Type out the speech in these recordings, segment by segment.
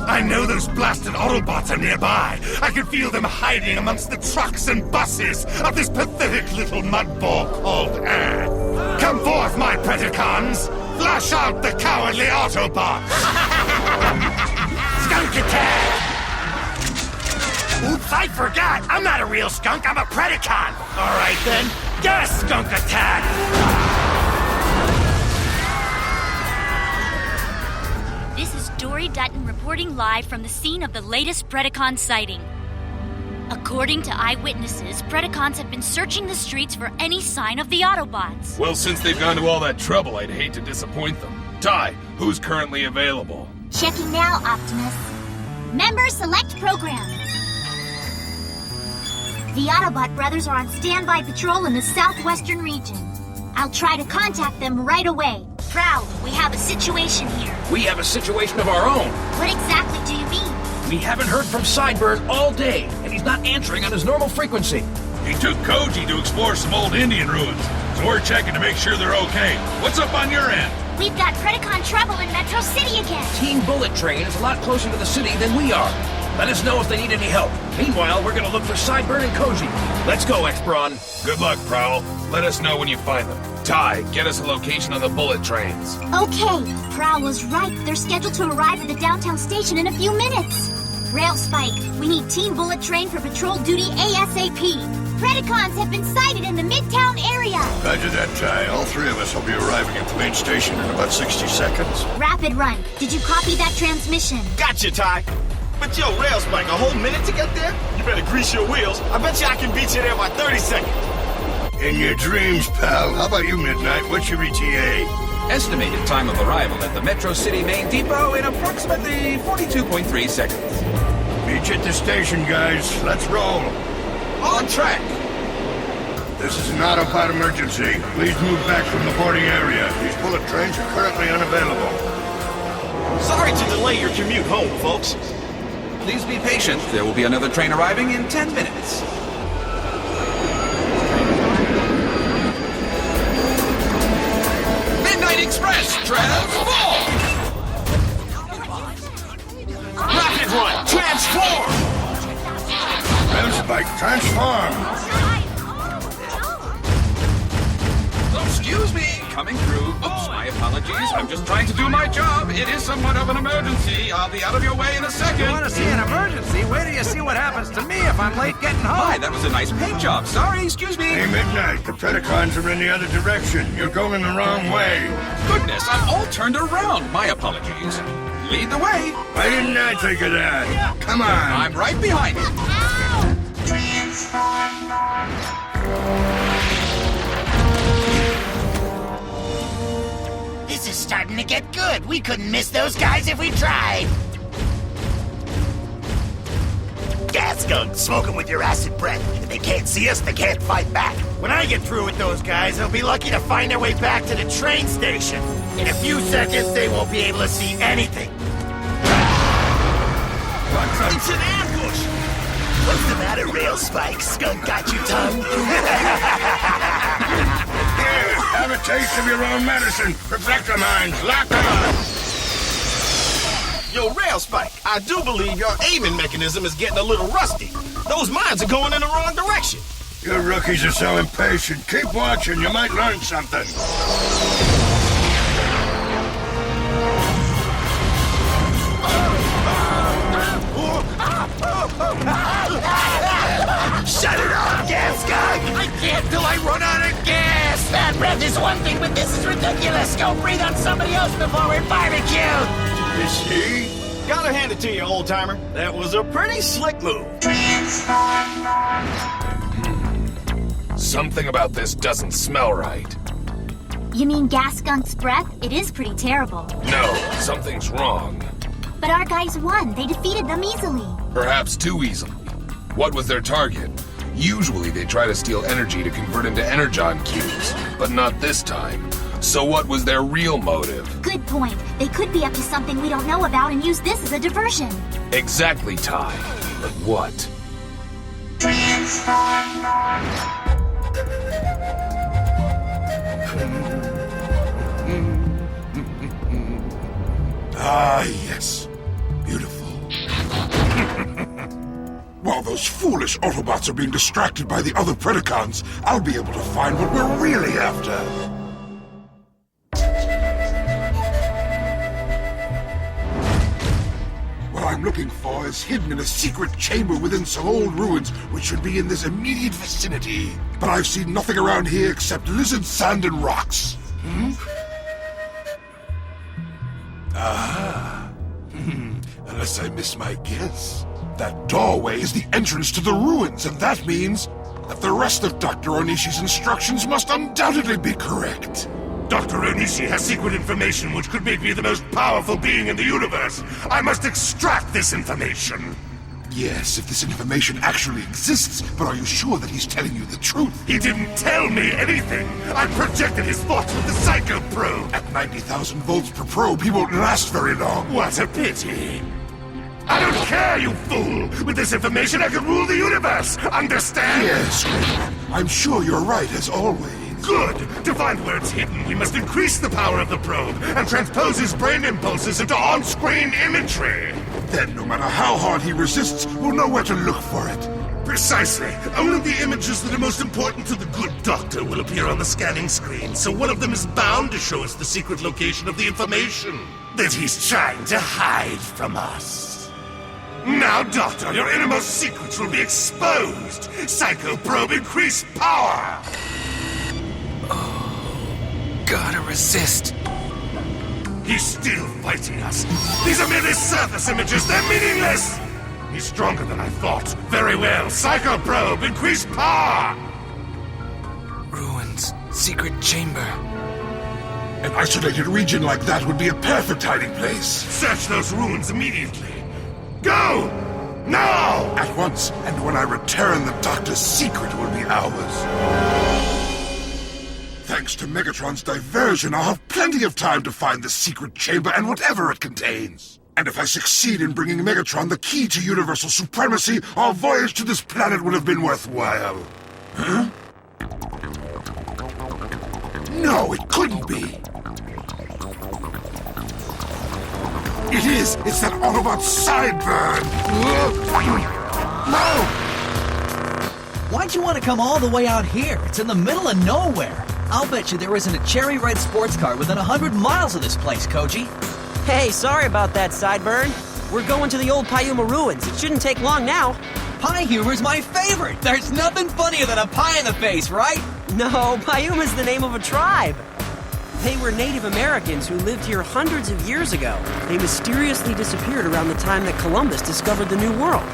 I know those blasted Autobots are nearby. I can feel them hiding amongst the trucks and buses of this pathetic little mudball called Earth. Come forth, my Predacons! Flush out the cowardly Autobots! Skunk attack! Oops, I forgot! I'm not a real skunk, I'm a Predacon! Alright then, gas skunk attack! This is Dory Dutton reporting live from the scene of the latest Predacon sighting. According to eyewitnesses, Predacons have been searching the streets for any sign of the Autobots. Well, since they've gone to all that trouble, I'd hate to disappoint them. Ty, who's currently available? Checking now, Optimus. Member select program. The Autobot brothers are on standby patrol in the southwestern region. I'll try to contact them right away. Prowl, we have a situation here. We have a situation of our own. What exactly do you mean? We haven't heard from Sideburn all day, and he's not answering on his normal frequency. He took Koji to explore some old Indian ruins, so we're checking to make sure they're okay. What's up on your end? We've got Predacon trouble in Metro City again. Team Bullet Train is a lot closer to the city than we are. Let us know if they need any help. Meanwhile, we're gonna look for Sideburn and Koji. Let's go, X-Brawn. Good luck, Prowl. Let us know when you find them. Ty, get us a location on the bullet trains. Okay, Prowl was right. They're scheduled to arrive at the downtown station in a few minutes. Rail Spike, we need Team Bullet Train for patrol duty ASAP. Predacons have been sighted in the Midtown area. Roger that, Ty. All three of us will be arriving at the main station in about 60 seconds. Rapid Run, did you copy that transmission? Gotcha, Ty. But yo, Rail Spike, a whole minute to get there? You better grease your wheels. I bet you I can beat you there by 30 seconds. In your dreams, pal. How about you, Midnight? What's your ETA? Estimated time of arrival at the Metro City main depot in approximately 42.3 seconds. Meet you at the station, guys. Let's roll. On track. This is an Autobot emergency. Please move back from the boarding area. These bullet trains are currently unavailable. Sorry to delay your commute home, folks. Please be patient. There will be another train arriving in 10 minutes. Midnight Express, transform! Rapid Run, transform! Rail Spike, transform! Excuse me, coming through. Oops, my apologies. I'm just trying to do my job. It is somewhat of an emergency. I'll be out of your way in a second. You want to see an emergency? Wait till you see what happens to me if I'm late getting home. Hi, that was a nice paint job. Sorry, excuse me. Hey, Midnight, the Predacons are in the other direction. You're going the wrong way. Goodness, I'm all turned around. My apologies. Lead the way. Why didn't I think of that? Come on. I'm right behind you. This is starting to get good. We couldn't miss those guys if we tried. Gas skunk, smoking with your acid breath. If they can't see us, they can't fight back. When I get through with those guys, they'll be lucky to find their way back to the train station. In a few seconds, they won't be able to see anything. It's an ambush! What's the matter, Rail Spike? Skunk got you tongue? Here, have a taste of your own medicine. Reflector mines, lock them up. Yo, Rail Spike, I do believe your aiming mechanism is getting a little rusty. Those mines are going in the wrong direction. You rookies are so impatient. Keep watching, you might learn something. Shut it off, gas skunk! I can't till I run out of gas! Bad breath is one thing, but this is ridiculous! Go breathe on somebody else before we're barbecued! You see? Gotta hand it to you, old-timer. That was a pretty slick move. Something about this doesn't smell right. You mean Gas Skunk's breath? It is pretty terrible. No, something's wrong. But our guys won. They defeated them easily. Perhaps too easily. What was their target? Usually they try to steal energy to convert into energon cubes, but not this time. So what was their real motive? Good point. They could be up to something we don't know about and use this as a diversion. Exactly, Ty. But what? Ah, yes. Beautiful. While those foolish Autobots are being distracted by the other Predacons, I'll be able to find what we're really after. What I'm looking for is hidden in a secret chamber within some old ruins, which should be in this immediate vicinity. But I've seen nothing around here except lizard sand and rocks. Unless I miss my guess. That doorway is the entrance to the ruins, and that means that the rest of Dr. Onishi's instructions must undoubtedly be correct. Dr. Onishi has secret information which could make me the most powerful being in the universe. I must extract this information. Yes, if this information actually exists, but are you sure that he's telling you the truth? He didn't tell me anything. I projected his thoughts with the Psycho Probe. At 90,000 volts per probe, he won't last very long. What a pity. I don't care, you fool! With this information, I can rule the universe! Understand? Yes, I'm sure you're right, as always. Good! To find where it's hidden, we must increase the power of the probe and transpose his brain impulses into on-screen imagery. Then, no matter how hard he resists, we'll know where to look for it. Precisely. Only the images that are most important to the good doctor will appear on the scanning screen, so one of them is bound to show us the secret location of the information that he's trying to hide from us. Now, Doctor, your innermost secrets will be exposed. Psycho Probe, increase power! Gotta resist. He's still fighting us. These are merely surface images. They're meaningless. He's stronger than I thought. Very well. Psycho Probe, increase power! Ruins. Secret chamber. An isolated region like that would be a perfect hiding place. Search those ruins immediately. Go! Now! At once, and when I return, the Doctor's secret will be ours. Thanks to Megatron's diversion, I'll have plenty of time to find the secret chamber and whatever it contains. And if I succeed in bringing Megatron the key to universal supremacy, our voyage to this planet would have been worthwhile. Huh? No, it couldn't be. It is! It's that Autobot Sideburn! No! Why'd you want to come all the way out here? It's in the middle of nowhere. I'll bet you there isn't a cherry red sports car within 100 miles of this place, Koji. Hey, sorry about that, Sideburn. We're going to the old Pyuma ruins. It shouldn't take long now. Pie humor's my favorite. There's nothing funnier than a pie in the face, right? No, Pyuma's the name of a tribe. They were Native Americans who lived here hundreds of years ago. They mysteriously disappeared around the time that Columbus discovered the New World.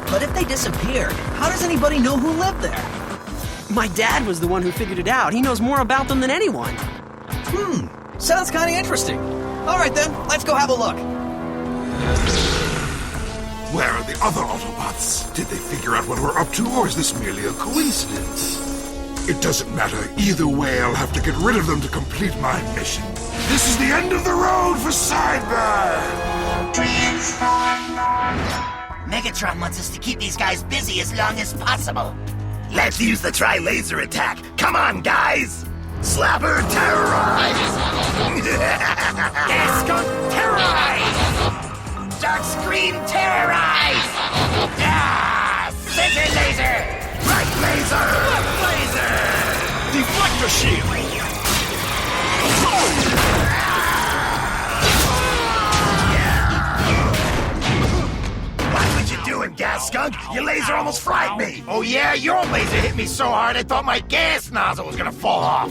But if they disappeared, how does anybody know who lived there? My dad was the one who figured it out. He knows more about them than anyone. Sounds kind of interesting. All right then, let's go have a look. Where are the other Autobots? Did they figure out what we're up to, or is this merely a coincidence? It doesn't matter. Either way, I'll have to get rid of them to complete my mission. This is the end of the road for Sideburn! Megatron wants us to keep these guys busy as long as possible. Let's use the Tri-Laser attack. Come on, guys! Slapper, terrorize! Gascon, terrorize! Darkscream, terrorize! Ah! Scissor laser! Right laser! Left laser! Deflector shield! What you doing, gas skunk? Your laser almost fried me! Oh yeah, your laser hit me so hard I thought my gas nozzle was gonna fall off.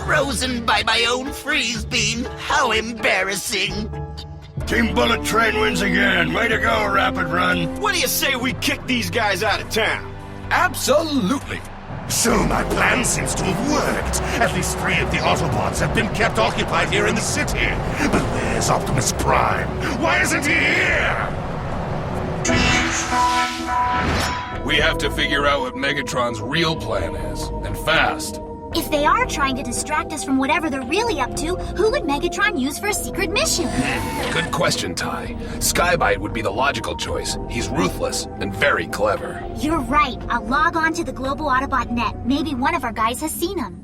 Frozen by my own freeze beam. How embarrassing! Team Bullet Train wins again. Way to go, Rapid Run. What do you say we kick these guys out of town? Absolutely. So my plan seems to have worked. At least 3 of the Autobots have been kept occupied here in the city. But where's Optimus Prime? Why isn't he here? We have to figure out what Megatron's real plan is, and fast. If they are trying to distract us from whatever they're really up to, who would Megatron use for a secret mission? Good question, Ty. Skybite would be the logical choice. He's ruthless and very clever. You're right. I'll log on to the Global Autobot net. Maybe one of our guys has seen him.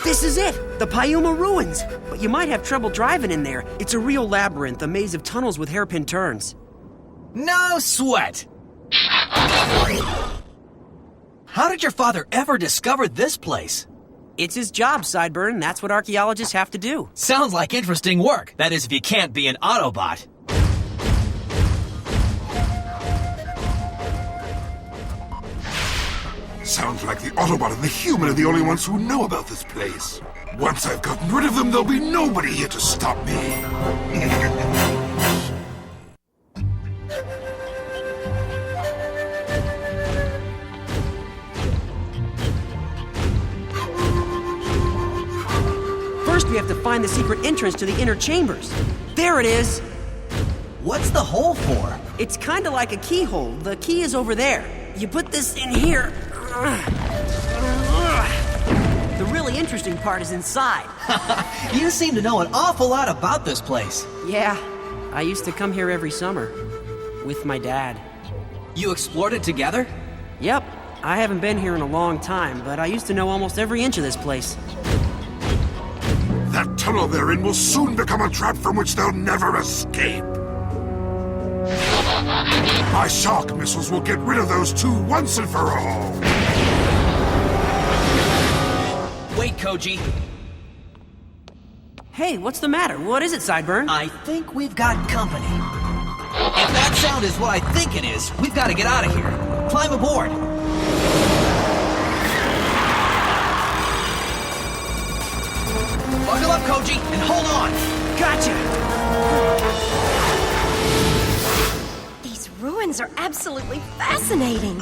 This is it, the Pyuma ruins. But you might have trouble driving in there. It's a real labyrinth, a maze of tunnels with hairpin turns. No sweat! How did your father ever discover this place? It's his job, Sideburn. That's what archaeologists have to do. Sounds like interesting work. That is, if you can't be an Autobot. Sounds like the Autobot and the human are the only ones who know about this place. Once I've gotten rid of them, there'll be nobody here to stop me. First, we have to find the secret entrance to the inner chambers. There it is! What's the hole for? It's kind of like a keyhole. The key is over there. You put this in here. The really interesting part is inside. You seem to know an awful lot about this place. Yeah, I used to come here every summer. With my dad. You explored it together? Yep. I haven't been here in a long time, but I used to know almost every inch of this place. That tunnel they're in will soon become a trap from which they'll never escape. My shock missiles will get rid of those two once and for all. Wait, Koji. Hey, what's the matter? What is it, Sideburn? I think we've got company. If that sound is what I think it is, we've got to get out of here. Climb aboard. Buckle up, Koji, and hold on. Gotcha! These ruins are absolutely fascinating.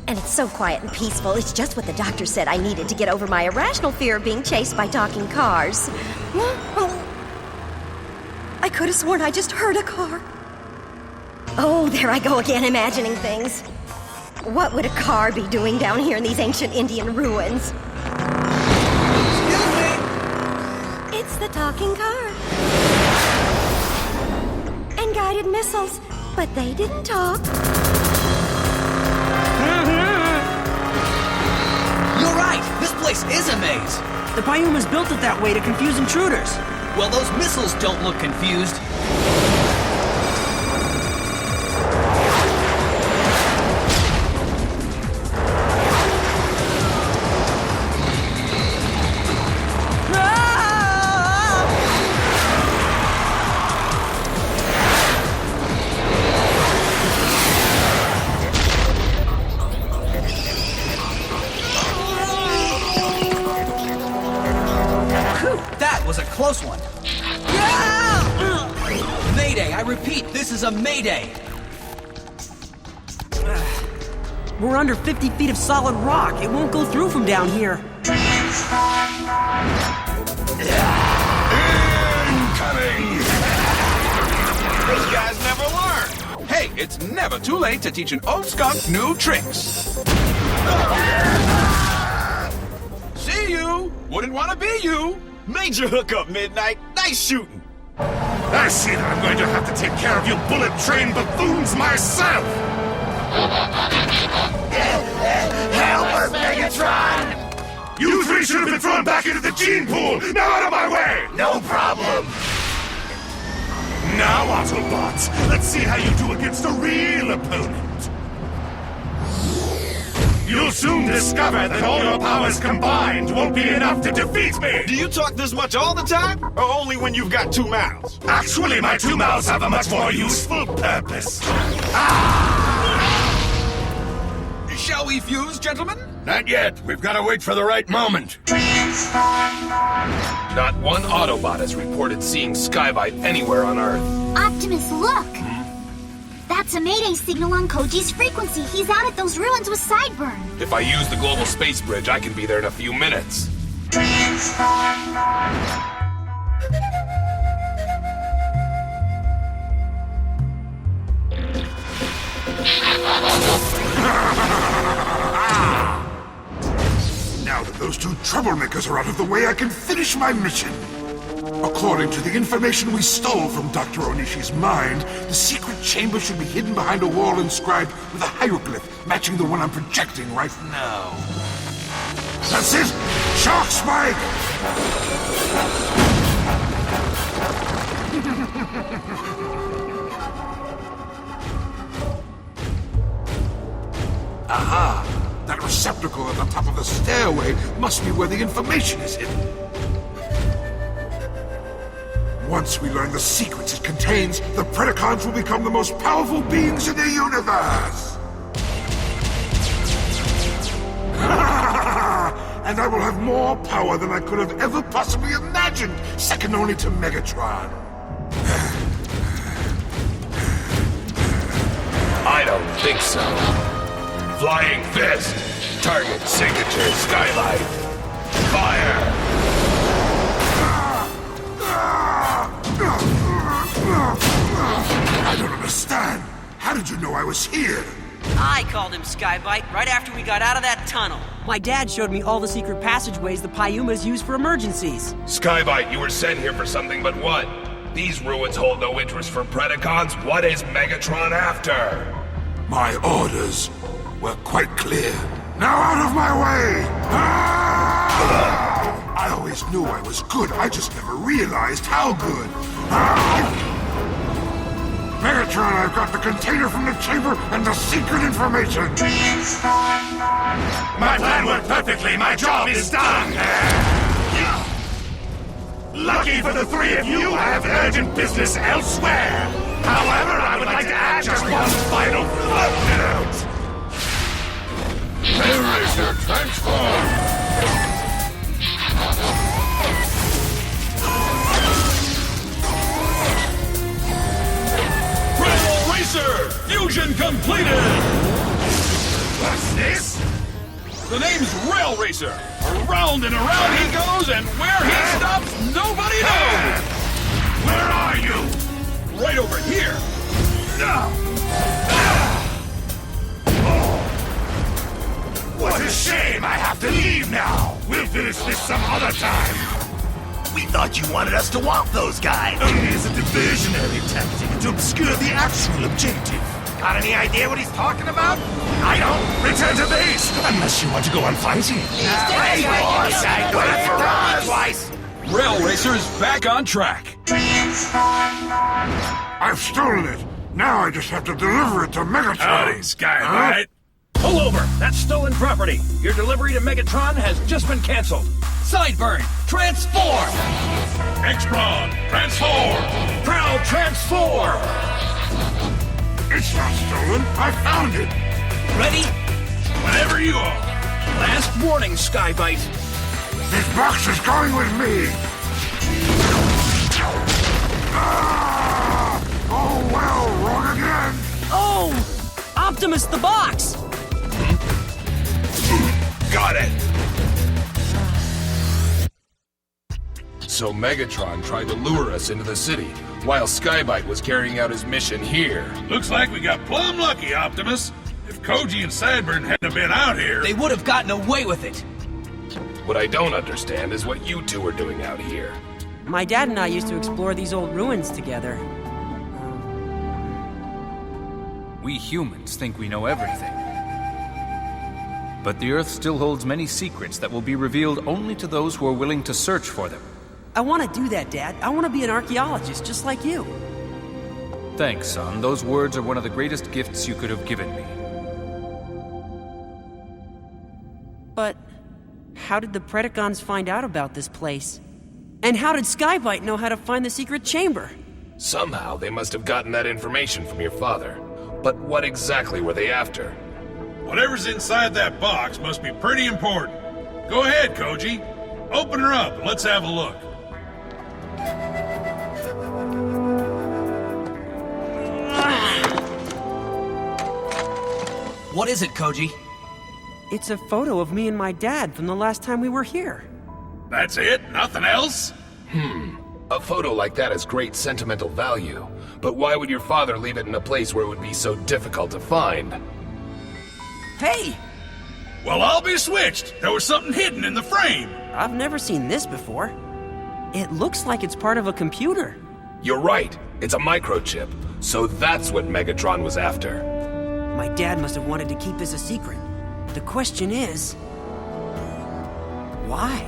And it's so quiet and peaceful. It's just what the doctor said I needed to get over my irrational fear of being chased by talking cars. Oh, I could have sworn I just heard a car. Oh, there I go again, imagining things. What would a car be doing down here in these ancient Indian ruins? Excuse me! It's the talking car. And guided missiles, but they didn't talk. You're right! This place is a maze! The Pyumas built it that way to confuse intruders. Well, those missiles don't look confused. Was a close one. Mayday, I repeat, this is a mayday. We're under 50 feet of solid rock. It won't go through from down here. Incoming! Those guys never learn. Hey, it's never too late to teach an old skunk new tricks. See you! Wouldn't want to be you! Major hookup, Midnight. Nice shooting. I see that I'm going to have to take care of you bullet-trained buffoons myself! Help us, Megatron! You three should have been thrown back into the gene pool! Now out of my way! No problem. Now, Autobots, let's see how you do against a real opponent. You'll soon discover that all your powers combined won't be enough to defeat me! Do you talk this much all the time? Or only when you've got 2 mouths? Actually, my 2 mouths have a much more useful purpose. Shall we fuse, gentlemen? Not yet. We've got to wait for the right moment. Not one Autobot has reported seeing Skybite anywhere on Earth. Optimus, look! That's a Mayday signal on Koji's frequency. He's out at those ruins with Sideburn. If I use the global space bridge, I can be there in a few minutes. Now that those two troublemakers are out of the way, I can finish my mission. According to the information we stole from Dr. Onishi's mind, the secret chamber should be hidden behind a wall inscribed with a hieroglyph matching the one I'm projecting right now. That's it! Shock Spike! receptacle at the top of the stairway must be where the information is hidden. Once we learn the secrets it contains, the Predacons will become the most powerful beings in the universe! And I will have more power than I could have ever possibly imagined, second only to Megatron. I don't think so. Flying Fist. Target signature Skylight. Fire! I don't understand. How did you know I was here? I called him Skybite right after we got out of that tunnel. My dad showed me all the secret passageways the Pyumas use for emergencies. Skybite, you were sent here for something, but what? These ruins hold no interest for Predacons. What is Megatron after? My orders were quite clear. Now out of my way! I always knew I was good, I just never realized how good. Megatron, I've got the container from the chamber and the secret information! My plan worked perfectly. My job is done. Lucky for the three of you, I have urgent business elsewhere. However, I would like to add just one final footnote. Hellraiser, transform! Racer! Fusion completed! What's this? The name's Rail Racer. Around and around he goes, and where he stops, nobody knows! Where are you? Right over here. What a shame I have to leave now. We'll finish this some other time. We thought you wanted us to walk those guys. Only as a diversionary tactic to obscure the actual objective. Got any idea what he's talking about? I don't. Return to base, unless you want to go on fighting. Twice. Rail Racer's back on track. I've stolen it. Now I just have to deliver it to Megatron. Howdy, Skybite. Pull over. That's stolen property. Your delivery to Megatron has just been canceled. Sideburn, transform! X-Tron, transform! Prowl, transform! It's not stolen. I found it. Ready? Whenever you are. Last warning, Skybite. This box is going with me. Ah! Oh, well, wrong again. Oh! Optimus the box! Got it! So Megatron tried to lure us into the city, while Skybite was carrying out his mission here. Looks like we got plumb lucky, Optimus. If Koji and Sideburn hadn't been out here... They would have gotten away with it. What I don't understand is what you two are doing out here. My dad and I used to explore these old ruins together. We humans think we know everything. But the Earth still holds many secrets that will be revealed only to those who are willing to search for them. I want to do that, Dad. I want to be an archaeologist just like you. Thanks, son. Those words are one of the greatest gifts you could have given me. But how did the Predacons find out about this place? And how did Skybite know how to find the secret chamber? Somehow they must have gotten that information from your father. But what exactly were they after? Whatever's inside that box must be pretty important. Go ahead, Koji. Open her up and let's have a look. What is it, Koji? It's a photo of me and my dad from the last time we were here. That's it? Nothing else? A photo like that has great sentimental value. But why would your father leave it in a place where it would be so difficult to find? Hey! Well, I'll be switched. There was something hidden in the frame. I've never seen this before. It looks like it's part of a computer. You're right. It's a microchip. So that's what Megatron was after. My dad must have wanted to keep this a secret. The question is... why?